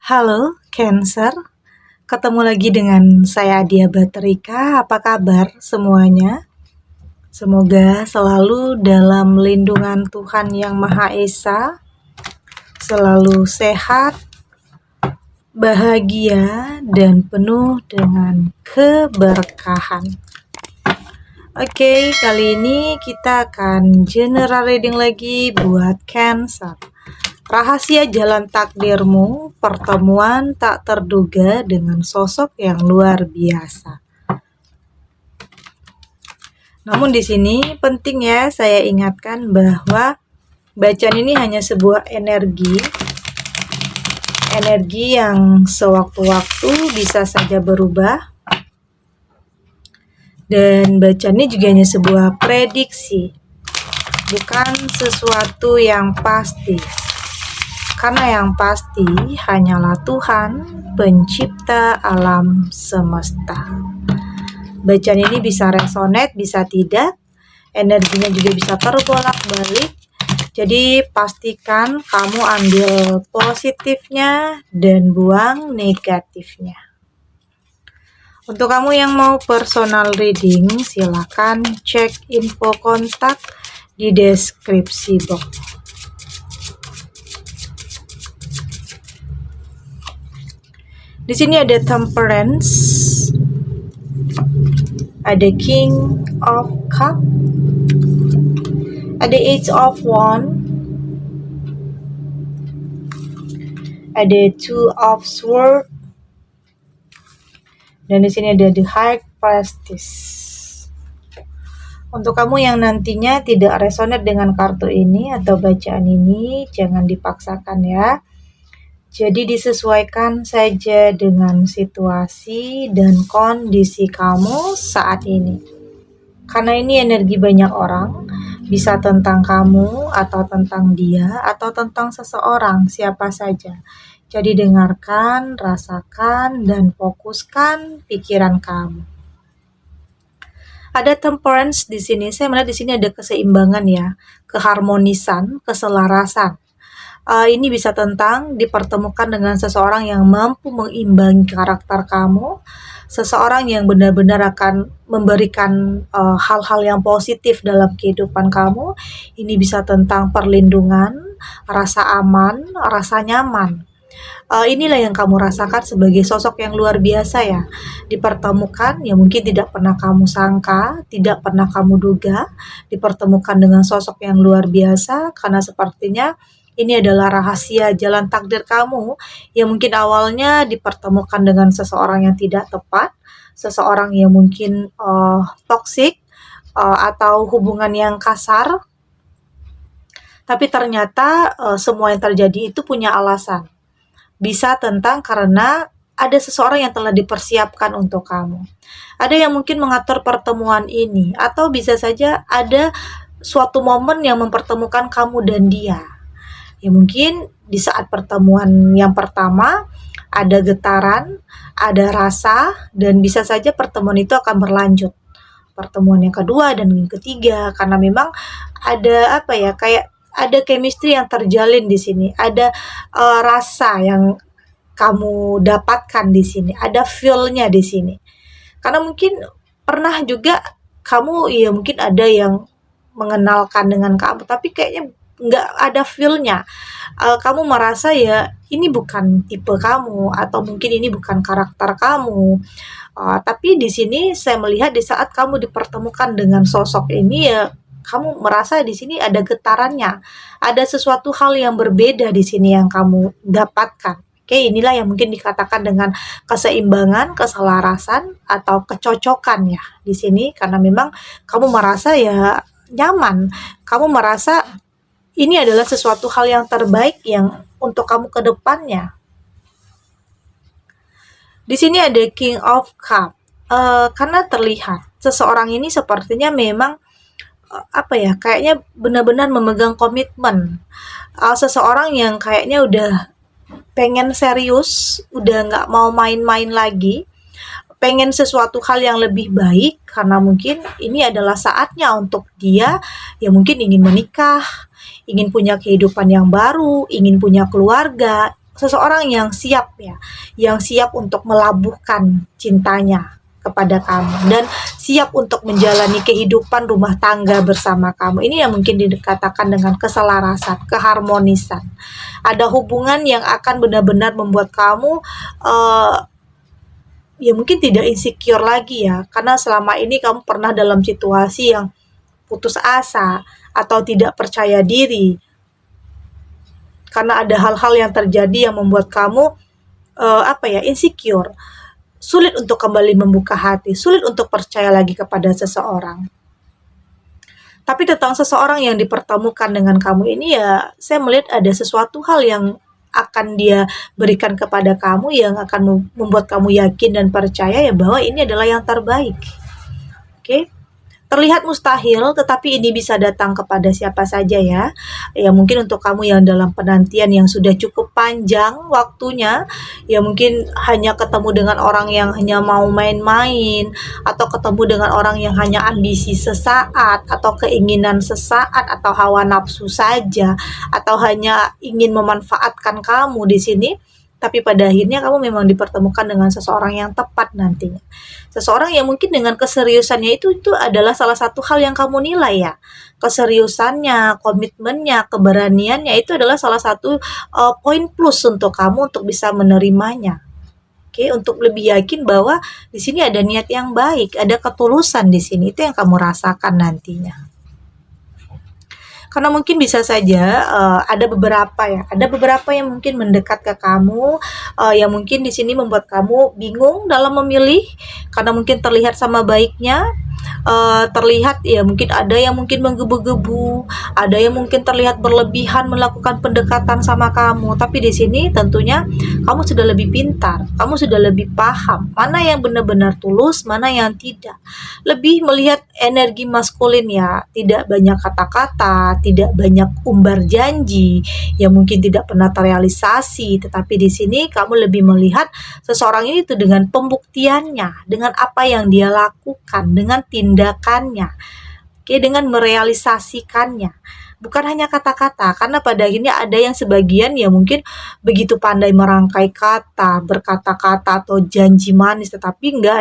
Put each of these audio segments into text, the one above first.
Halo, Cancer. Ketemu lagi dengan saya Adia Baterika. Apa kabar semuanya? Semoga selalu dalam lindungan Tuhan Yang Maha Esa, selalu sehat, bahagia, dan penuh dengan keberkahan. Oke, kali ini kita akan general reading lagi buat Cancer. Rahasia jalan takdirmu, pertemuan tak terduga dengan sosok yang luar biasa. Namun di sini penting ya saya ingatkan bahwa bacaan ini hanya sebuah energi yang sewaktu-waktu bisa saja berubah. Dan bacaan ini juga hanya sebuah prediksi, bukan sesuatu yang pasti. Karena yang pasti hanyalah Tuhan, pencipta alam semesta. Bacaan ini bisa resonate, bisa tidak. Energinya juga bisa terbolak-balik. Jadi pastikan kamu ambil positifnya dan buang negatifnya. Untuk kamu yang mau personal reading, silakan cek info kontak di deskripsi box. Di sini ada Temperance, ada King of Cup, ada Eight of Wands, ada Two of Swords, dan di sini ada The High Priestess. Untuk kamu yang nantinya tidak resonate dengan kartu ini atau bacaan ini, jangan dipaksakan ya. Jadi disesuaikan saja dengan situasi dan kondisi kamu saat ini. Karena ini energi banyak orang, bisa tentang kamu atau tentang dia atau tentang seseorang, siapa saja. Jadi dengarkan, rasakan, dan fokuskan pikiran kamu. Ada temperance di sini. Saya melihat di sini ada keseimbangan ya, keharmonisan, keselarasan. Ini bisa tentang dipertemukan dengan seseorang yang mampu mengimbangi karakter kamu, seseorang yang benar-benar akan memberikan hal-hal yang positif dalam kehidupan kamu. Ini bisa tentang perlindungan, rasa aman, rasa nyaman. Inilah yang kamu rasakan sebagai sosok yang luar biasa ya. Dipertemukan yang mungkin tidak pernah kamu sangka, tidak pernah kamu duga, dipertemukan dengan sosok yang luar biasa karena sepertinya ini adalah rahasia jalan takdir kamu yang mungkin awalnya dipertemukan dengan seseorang yang tidak tepat, seseorang yang mungkin toksik atau hubungan yang kasar. Tapi ternyata semua yang terjadi itu punya alasan. Bisa tentang karena ada seseorang yang telah dipersiapkan untuk kamu. Ada yang mungkin mengatur pertemuan ini, atau bisa saja ada suatu momen yang mempertemukan kamu dan dia. Ya mungkin di saat pertemuan yang pertama ada getaran, ada rasa, dan bisa saja pertemuan itu akan berlanjut. Pertemuan yang kedua dan yang ketiga, karena memang ada kayak ada chemistry yang terjalin di sini, ada rasa yang kamu dapatkan di sini, ada feel-nya di sini. Karena mungkin pernah juga kamu ya mungkin ada yang mengenalkan dengan kamu, tapi kayaknya nggak ada feel-nya. Kamu merasa ya ini bukan tipe kamu atau mungkin ini bukan karakter kamu. Tapi di sini saya melihat di saat kamu dipertemukan dengan sosok ini ya kamu merasa di sini ada getarannya. Ada sesuatu hal yang berbeda di sini yang kamu dapatkan. Oke, inilah yang mungkin dikatakan dengan keseimbangan, keselarasan atau kecocokan ya di sini karena memang kamu merasa ya nyaman. Kamu merasa ini adalah sesuatu hal yang terbaik yang untuk kamu ke depannya. Di sini ada King of Cup. Karena terlihat seseorang ini sepertinya memang kayaknya benar-benar memegang komitmen. Seseorang yang kayaknya udah pengen serius, udah nggak mau main-main lagi, pengen sesuatu hal yang lebih baik karena mungkin ini adalah saatnya untuk dia yang mungkin ingin menikah, ingin punya kehidupan yang baru, ingin punya keluarga, seseorang yang siap ya, yang siap untuk melabuhkan cintanya kepada kamu dan siap untuk menjalani kehidupan rumah tangga bersama kamu. Ini yang mungkin dikatakan dengan keselarasan, keharmonisan. Ada hubungan yang akan benar-benar membuat kamu ya mungkin tidak insecure lagi ya, karena selama ini kamu pernah dalam situasi yang putus asa atau tidak percaya diri karena ada hal-hal yang terjadi yang membuat kamu insecure, sulit untuk kembali membuka hati, sulit untuk percaya lagi kepada seseorang. Tapi tentang seseorang yang dipertemukan dengan kamu ini ya, saya melihat ada sesuatu hal yang akan dia berikan kepada kamu yang akan membuat kamu yakin dan percaya ya bahwa ini adalah yang terbaik. Oke? Terlihat mustahil, tetapi ini bisa datang kepada siapa saja ya. Ya mungkin untuk kamu yang dalam penantian yang sudah cukup panjang waktunya, ya mungkin hanya ketemu dengan orang yang hanya mau main-main, atau ketemu dengan orang yang hanya ambisi sesaat, atau keinginan sesaat, atau hawa nafsu saja, atau hanya ingin memanfaatkan kamu di sini. Tapi pada akhirnya kamu memang dipertemukan dengan seseorang yang tepat nantinya. Seseorang yang mungkin dengan keseriusannya itu adalah salah satu hal yang kamu nilai ya. Keseriusannya, komitmennya, keberaniannya itu adalah salah satu poin plus untuk kamu untuk bisa menerimanya. Oke, untuk lebih yakin bahwa di sini ada niat yang baik, ada ketulusan di sini. Itu yang kamu rasakan nantinya. Karena mungkin bisa saja ada beberapa yang mungkin mendekat ke kamu, yang mungkin di sini membuat kamu bingung dalam memilih karena mungkin terlihat sama baiknya, terlihat ya mungkin ada yang mungkin menggebu-gebu, ada yang mungkin terlihat berlebihan melakukan pendekatan sama kamu. Tapi di sini tentunya kamu sudah lebih pintar, kamu sudah lebih paham mana yang benar-benar tulus, mana yang tidak. Lebih melihat energi maskulin ya, tidak banyak kata-kata, tidak banyak umbar janji yang mungkin tidak pernah terrealisasi, tetapi di sini kamu lebih melihat seseorang ini itu dengan pembuktiannya, dengan apa yang dia lakukan, dengan tindakannya, dengan merealisasikannya. Bukan hanya kata-kata, karena pada akhirnya ada yang sebagian ya mungkin begitu pandai merangkai kata, berkata-kata atau janji manis, tetapi nggak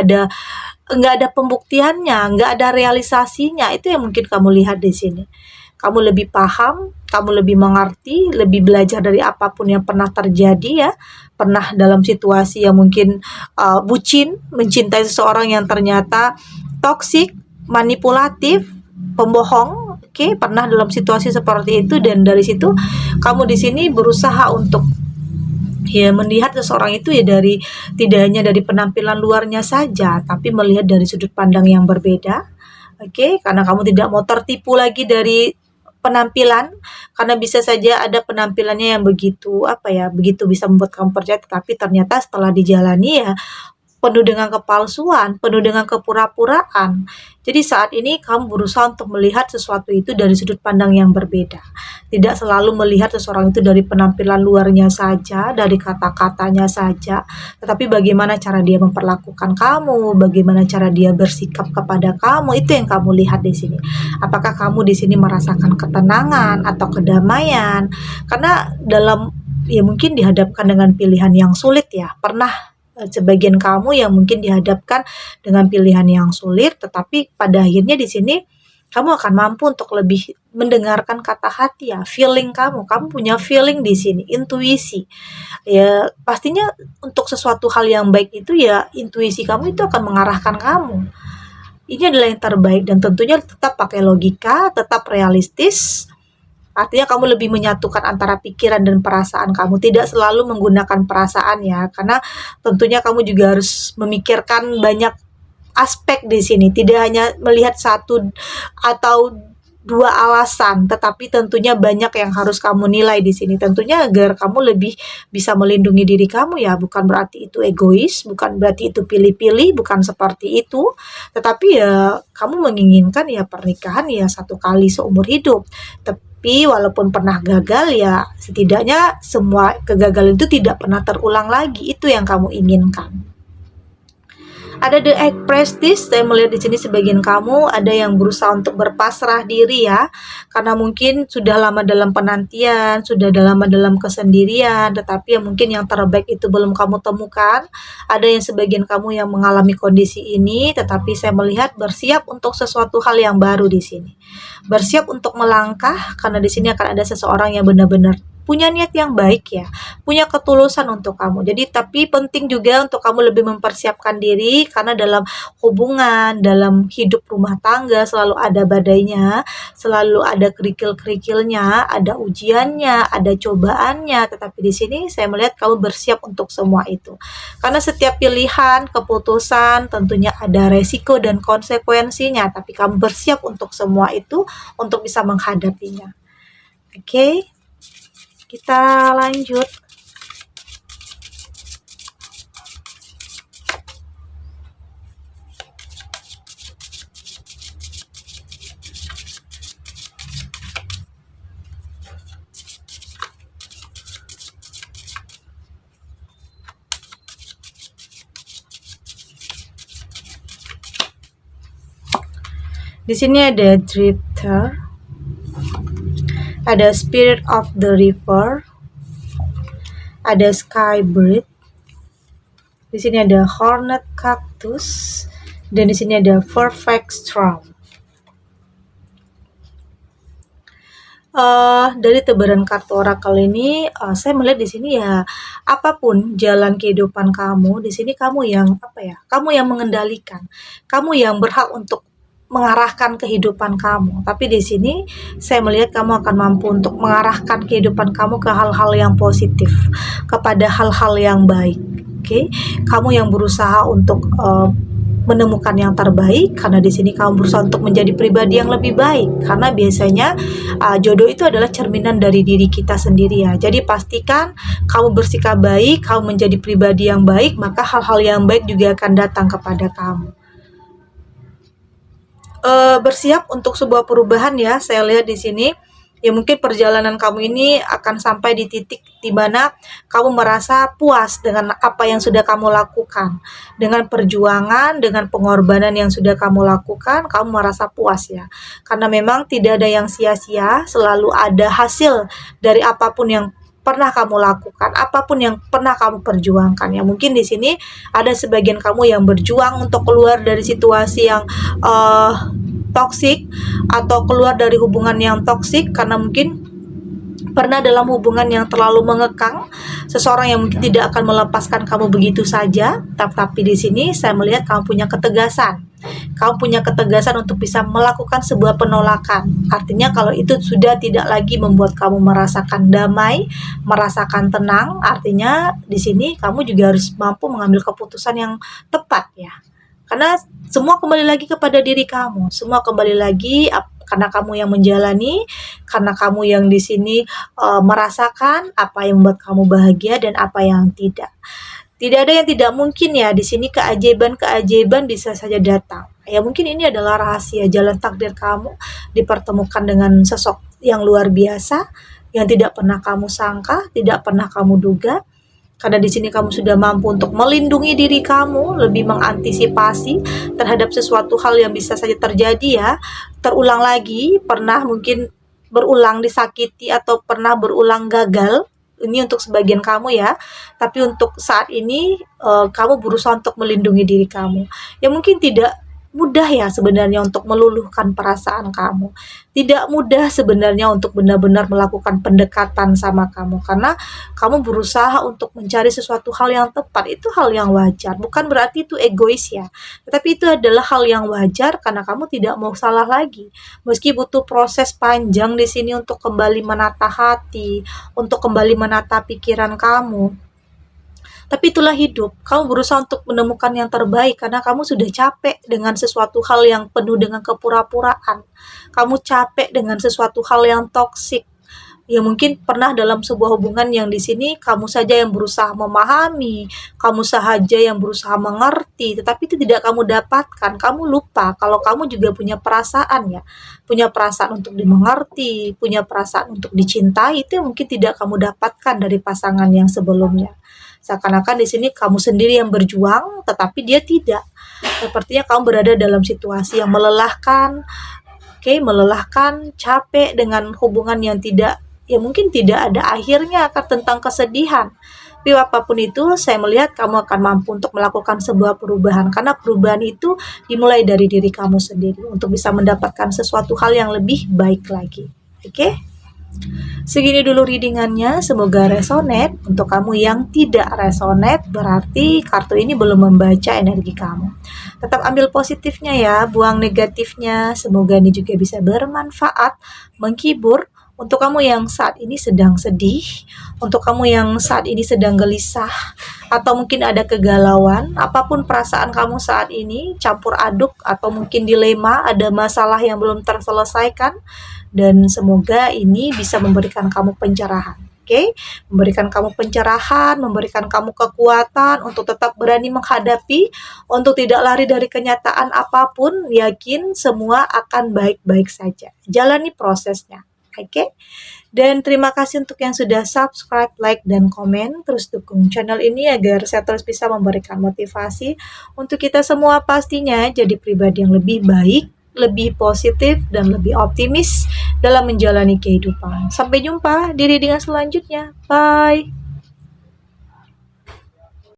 ada pembuktiannya, nggak ada realisasinya. Itu yang mungkin kamu lihat di sini. Kamu lebih paham, kamu lebih mengerti, lebih belajar dari apapun yang pernah terjadi ya. Pernah dalam situasi yang mungkin bucin, mencintai seseorang yang ternyata toksik, manipulatif, pembohong. Pernah dalam situasi seperti itu dan dari situ kamu di sini berusaha untuk ya melihat seseorang itu ya dari tidak hanya dari penampilan luarnya saja, tapi melihat dari sudut pandang yang berbeda. Karena kamu tidak mau tertipu lagi dari penampilan, karena bisa saja ada penampilannya yang begitu bisa membuat kamu percaya, tetapi ternyata setelah dijalani ya penuh dengan kepalsuan, penuh dengan kepura-puraan. Jadi saat ini kamu berusaha untuk melihat sesuatu itu dari sudut pandang yang berbeda. Tidak selalu melihat seseorang itu dari penampilan luarnya saja, dari kata-katanya saja, tetapi bagaimana cara dia memperlakukan kamu, bagaimana cara dia bersikap kepada kamu, itu yang kamu lihat di sini. Apakah kamu di sini merasakan ketenangan atau kedamaian? Karena ya mungkin dihadapkan dengan pilihan yang sulit ya. Pernah sebagian kamu yang mungkin dihadapkan dengan pilihan yang sulit, tetapi pada akhirnya di sini kamu akan mampu untuk lebih mendengarkan kata hati ya, feeling kamu punya feeling di sini, intuisi. Ya pastinya untuk sesuatu hal yang baik itu ya intuisi kamu itu akan mengarahkan kamu. Ini adalah yang terbaik dan tentunya tetap pakai logika, tetap realistis. Artinya kamu lebih menyatukan antara pikiran dan perasaan kamu, tidak selalu menggunakan perasaan ya, karena tentunya kamu juga harus memikirkan banyak aspek di sini, tidak hanya melihat satu atau dua alasan, tetapi tentunya banyak yang harus kamu nilai di sini. Tentunya agar kamu lebih bisa melindungi diri kamu ya, bukan berarti itu egois, bukan berarti itu pilih-pilih, bukan seperti itu, tetapi ya kamu menginginkan ya pernikahan ya satu kali seumur hidup. Tapi walaupun pernah gagal ya setidaknya semua kegagalan itu tidak pernah terulang lagi, itu yang kamu inginkan. Ada the Empress, saya melihat di sini sebagian kamu ada yang berusaha untuk berpasrah diri ya, karena mungkin sudah lama dalam penantian, sudah lama dalam kesendirian, tetapi mungkin yang terbaik itu belum kamu temukan. Ada yang sebagian kamu yang mengalami kondisi ini, tetapi saya melihat bersiap untuk sesuatu hal yang baru di sini. Bersiap untuk melangkah, karena di sini akan ada seseorang yang benar-benar punya niat yang baik ya, punya ketulusan untuk kamu. Jadi tapi penting juga untuk kamu lebih mempersiapkan diri, karena dalam hubungan, dalam hidup rumah tangga selalu ada badainya, selalu ada kerikil-kerikilnya, ada ujiannya, ada cobaannya. Tetapi di sini saya melihat kamu bersiap untuk semua itu. Karena setiap pilihan, keputusan tentunya ada resiko dan konsekuensinya, tapi kamu bersiap untuk semua itu untuk bisa menghadapinya. Oke. Kita lanjut. Di sini ada drifter, ada spirit of the river, ada skybird. Di sini ada hornet cactus, dan di sini ada perfect storm. Dari tebaran kartu orakel ini, saya melihat di sini ya, apapun jalan kehidupan kamu, di sini kamu yang kamu yang mengendalikan, kamu yang berhak untuk mengarahkan kehidupan kamu. Tapi di sini saya melihat kamu akan mampu untuk mengarahkan kehidupan kamu ke hal-hal yang positif, kepada hal-hal yang baik. Oke, kamu yang berusaha untuk menemukan yang terbaik, karena di sini kamu berusaha untuk menjadi pribadi yang lebih baik, karena biasanya jodoh itu adalah cerminan dari diri kita sendiri ya. Jadi pastikan kamu bersikap baik, kamu menjadi pribadi yang baik, maka hal-hal yang baik juga akan datang kepada kamu. Bersiap untuk sebuah perubahan ya, saya lihat di sini. Ya mungkin perjalanan kamu ini akan sampai di titik di mana kamu merasa puas dengan apa yang sudah kamu lakukan. Dengan perjuangan, dengan pengorbanan yang sudah kamu lakukan, kamu merasa puas ya. Karena memang tidak ada yang sia-sia, selalu ada hasil dari apapun yang pernah kamu lakukan, apapun yang pernah kamu perjuangkan. Ya mungkin di sini ada sebagian kamu yang berjuang untuk keluar dari situasi yang toksik, atau keluar dari hubungan yang toksik, karena mungkin pernah dalam hubungan yang terlalu mengekang, seseorang yang mungkin tidak akan melepaskan kamu begitu saja. Tapi di sini saya melihat kamu punya ketegasan. Kamu punya ketegasan untuk bisa melakukan sebuah penolakan. Artinya kalau itu sudah tidak lagi membuat kamu merasakan damai, merasakan tenang, artinya di sini kamu juga harus mampu mengambil keputusan yang tepat ya. Karena semua kembali lagi kepada diri kamu, semua kembali lagi karena kamu yang menjalani, karena kamu yang di sini merasakan apa yang membuat kamu bahagia dan apa yang tidak. Tidak ada yang tidak mungkin ya, di sini keajaiban bisa saja datang. Ya mungkin ini adalah rahasia jalan takdir kamu dipertemukan dengan sosok yang luar biasa, yang tidak pernah kamu sangka, tidak pernah kamu duga. Karena di sini kamu sudah mampu untuk melindungi diri kamu, lebih mengantisipasi terhadap sesuatu hal yang bisa saja terjadi ya. Terulang lagi, pernah mungkin berulang disakiti atau pernah berulang gagal. Ini untuk sebagian kamu ya. Tapi untuk saat ini kamu berusaha untuk melindungi diri kamu. Ya mungkin tidak mudah ya sebenarnya untuk meluluhkan perasaan kamu. Tidak mudah sebenarnya untuk benar-benar melakukan pendekatan sama kamu, karena kamu berusaha untuk mencari sesuatu hal yang tepat. Itu hal yang wajar, bukan berarti itu egois ya, tetapi itu adalah hal yang wajar karena kamu tidak mau salah lagi. Meski butuh proses panjang di sini untuk kembali menata hati, untuk kembali menata pikiran kamu. Tapi itulah hidup. Kamu berusaha untuk menemukan yang terbaik karena kamu sudah capek dengan sesuatu hal yang penuh dengan kepura-puraan. Kamu capek dengan sesuatu hal yang toksik. Ya mungkin pernah dalam sebuah hubungan yang di sini kamu saja yang berusaha memahami, kamu saja yang berusaha mengerti, tetapi itu tidak kamu dapatkan. Kamu lupa kalau kamu juga punya perasaan ya. Punya perasaan untuk dimengerti, punya perasaan untuk dicintai, itu yang mungkin tidak kamu dapatkan dari pasangan yang sebelumnya. Seakan-akan di sini kamu sendiri yang berjuang, tetapi dia tidak. Sepertinya kamu berada dalam situasi yang melelahkan, melelahkan, capek dengan hubungan yang mungkin tidak ada akhirnya akan tentang kesedihan. Tapi apapun itu, saya melihat kamu akan mampu untuk melakukan sebuah perubahan, karena perubahan itu dimulai dari diri kamu sendiri untuk bisa mendapatkan sesuatu hal yang lebih baik lagi. Oke? Segini dulu readingannya, semoga resonate. Untuk kamu yang tidak resonate, berarti kartu ini belum membaca energi kamu. Tetap ambil positifnya ya, buang negatifnya. Semoga ini juga bisa bermanfaat, menghibur. Untuk kamu yang saat ini sedang sedih, untuk kamu yang saat ini sedang gelisah, atau mungkin ada kegalauan, apapun perasaan kamu saat ini, campur aduk, atau mungkin dilema, ada masalah yang belum terselesaikan, dan semoga ini bisa memberikan kamu pencerahan. Memberikan kamu pencerahan, memberikan kamu kekuatan untuk tetap berani menghadapi, untuk tidak lari dari kenyataan apapun, yakin semua akan baik-baik saja. Jalani prosesnya. Dan terima kasih untuk yang sudah subscribe, like, dan komen. Terus dukung channel ini agar saya terus bisa memberikan motivasi untuk kita semua pastinya jadi pribadi yang lebih baik, lebih positif, dan lebih optimis dalam menjalani kehidupan. Sampai jumpa di readingan selanjutnya. Bye!